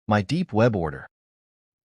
My deep web order.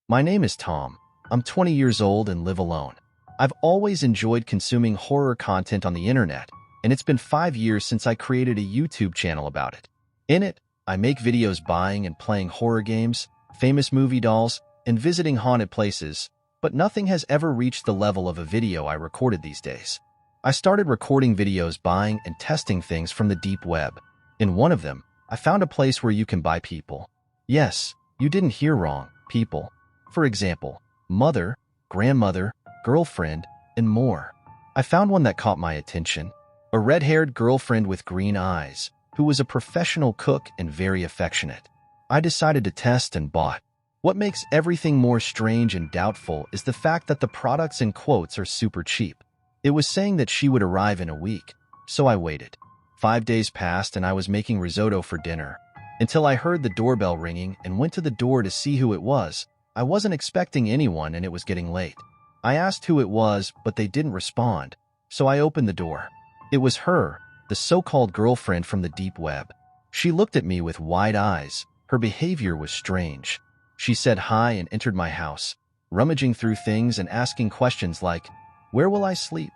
My name is Tom. I'm 20 years old and live alone. I've always enjoyed consuming horror content on the internet, and it's been 5 years since I created a YouTube channel about it. In it, I make videos buying and playing horror games, famous movie dolls, and visiting haunted places, but nothing has ever reached the level of a video I recorded these days. I started recording videos buying and testing things from the deep web. In one of them, I found a place where you can buy people. Yes, you didn't hear wrong, people. For example, mother, grandmother, girlfriend, and more. I found one that caught my attention. A red-haired girlfriend with green eyes, who was a professional cook and very affectionate. I decided to test and bought. What makes everything more strange and doubtful is the fact that the products in quotes are super cheap. It was saying that she would arrive in a week, so I waited. 5 days passed and I was making risotto for dinner, until I heard the doorbell ringing and went to the door to see who it was. I wasn't expecting anyone and it was getting late. I asked who it was, but they didn't respond, so I opened the door. It was her, the so-called girlfriend from the deep web. She looked at me with wide eyes. Her behavior was strange. She said hi and entered my house, rummaging through things and asking questions like, "Where will I sleep?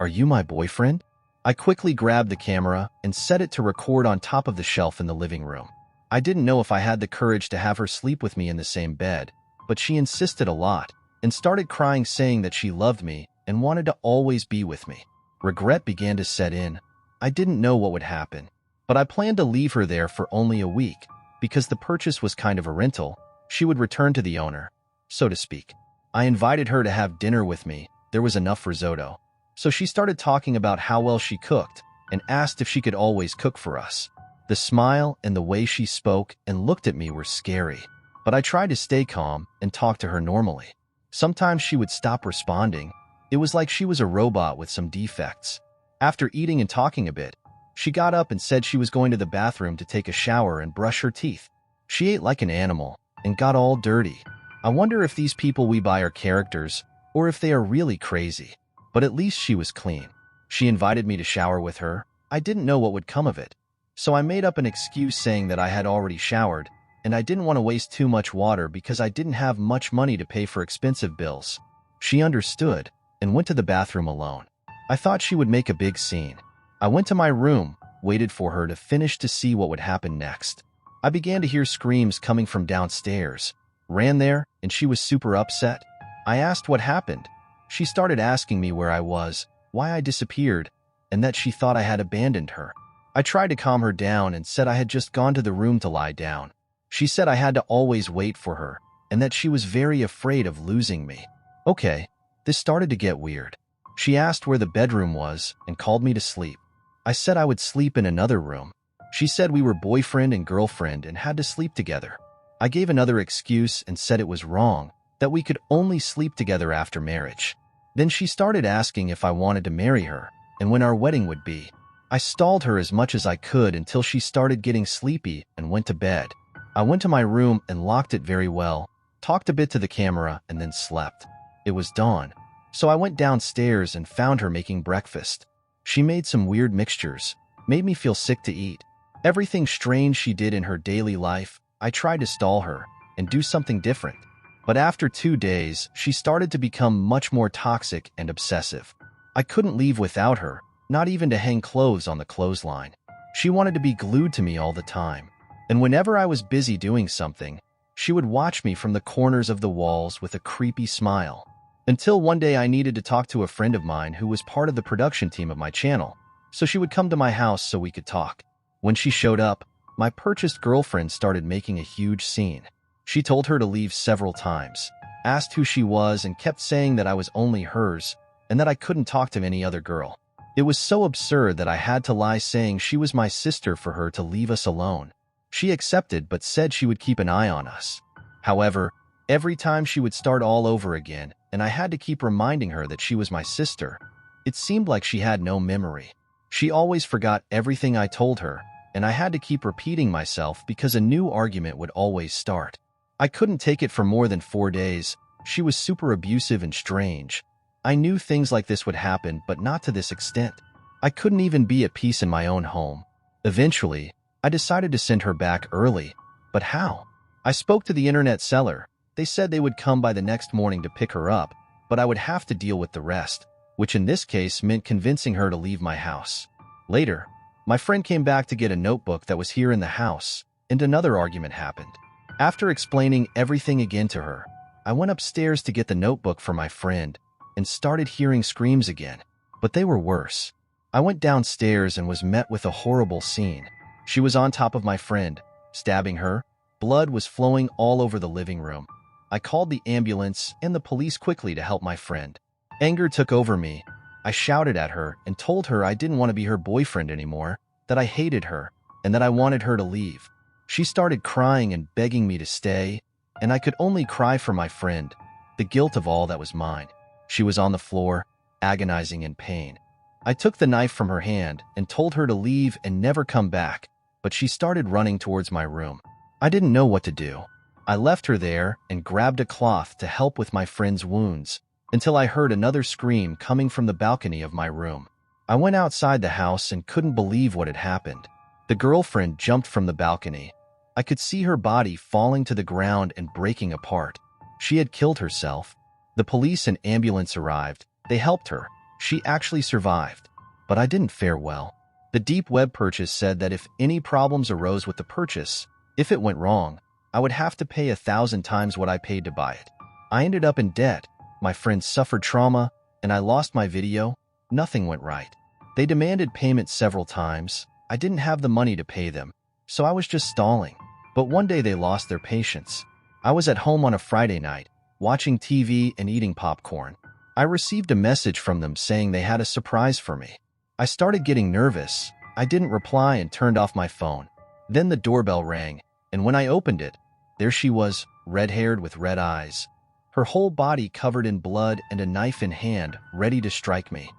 Are you my boyfriend?" I quickly grabbed the camera and set it to record on top of the shelf in the living room. I didn't know if I had the courage to have her sleep with me in the same bed, but she insisted a lot and started crying, saying that she loved me and wanted to always be with me. Regret began to set in. I didn't know what would happen, but I planned to leave her there for only a week because the purchase was kind of a rental. She would return to the owner, so to speak. I invited her to have dinner with me. There was enough risotto. So she started talking about how well she cooked and asked if she could always cook for us. The smile and the way she spoke and looked at me were scary, but I tried to stay calm and talk to her normally. Sometimes she would stop responding. It was like she was a robot with some defects. After eating and talking a bit, she got up and said she was going to the bathroom to take a shower and brush her teeth. She ate like an animal and got all dirty. I wonder if these people we buy are characters or if they are really crazy. But at least she was clean. She invited me to shower with her. I didn't know what would come of it, so I made up an excuse saying that I had already showered and I didn't want to waste too much water because I didn't have much money to pay for expensive bills. She understood and went to the bathroom alone. I thought she would make a big scene. I went to my room, waited for her to finish to see what would happen next. I began to hear screams coming from downstairs. Ran there, and she was super upset. I asked what happened. She started asking me where I was, why I disappeared, and that she thought I had abandoned her. I tried to calm her down and said I had just gone to the room to lie down. She said I had to always wait for her, and that she was very afraid of losing me. Okay, this started to get weird. She asked where the bedroom was and called me to sleep. I said I would sleep in another room. She said we were boyfriend and girlfriend and had to sleep together. I gave another excuse and said it was wrong, that we could only sleep together after marriage. Then she started asking if I wanted to marry her and when our wedding would be. I stalled her as much as I could until she started getting sleepy and went to bed. I went to my room and locked it very well, talked a bit to the camera, and then slept. It was dawn, so I went downstairs and found her making breakfast. She made some weird mixtures, made me feel sick to eat. Everything strange she did in her daily life, I tried to stall her and do something different. But after 2 days, she started to become much more toxic and obsessive. I couldn't leave without her, not even to hang clothes on the clothesline. She wanted to be glued to me all the time. And whenever I was busy doing something, she would watch me from the corners of the walls with a creepy smile. Until one day I needed to talk to a friend of mine who was part of the production team of my channel, so she would come to my house so we could talk. When she showed up, my purchased girlfriend started making a huge scene. She told her to leave several times, asked who she was, and kept saying that I was only hers and that I couldn't talk to any other girl. It was so absurd that I had to lie saying she was my sister for her to leave us alone. She accepted but said she would keep an eye on us. However, every time she would start all over again, and I had to keep reminding her that she was my sister. It seemed like she had no memory. She always forgot everything I told her, and I had to keep repeating myself because a new argument would always start. I couldn't take it for more than 4 days. She was super abusive and strange. I knew things like this would happen, but not to this extent. I couldn't even be at peace in my own home. Eventually, I decided to send her back early. But how? I spoke to the internet seller. They said they would come by the next morning to pick her up, but I would have to deal with the rest, which in this case meant convincing her to leave my house. Later, my friend came back to get a notebook that was here in the house, and another argument happened. After explaining everything again to her, I went upstairs to get the notebook for my friend and started hearing screams again, but they were worse. I went downstairs and was met with a horrible scene. She was on top of my friend, stabbing her. Blood was flowing all over the living room. I called the ambulance and the police quickly to help my friend. Anger took over me. I shouted at her and told her I didn't want to be her boyfriend anymore, that I hated her, and that I wanted her to leave. She started crying and begging me to stay, and I could only cry for my friend, the guilt of all that was mine. She was on the floor, agonizing in pain. I took the knife from her hand and told her to leave and never come back, but she started running towards my room. I didn't know what to do. I left her there and grabbed a cloth to help with my friend's wounds until I heard another scream coming from the balcony of my room. I went outside the house and couldn't believe what had happened. The girlfriend jumped from the balcony. I could see her body falling to the ground and breaking apart. She had killed herself. The police and ambulance arrived. They helped her. She actually survived. But I didn't fare well. The deep web purchase said that if any problems arose with the purchase, if it went wrong, I would have to pay 1,000 times what I paid to buy it. I ended up in debt. My friends suffered trauma, and I lost my video. Nothing went right. They demanded payment several times. I didn't have the money to pay them, so I was just stalling. But one day they lost their patience. I was at home on a Friday night, watching TV and eating popcorn. I received a message from them saying they had a surprise for me. I started getting nervous. I didn't reply and turned off my phone. Then the doorbell rang, and when I opened it, there she was, red-haired with red eyes. Her whole body covered in blood and a knife in hand, ready to strike me.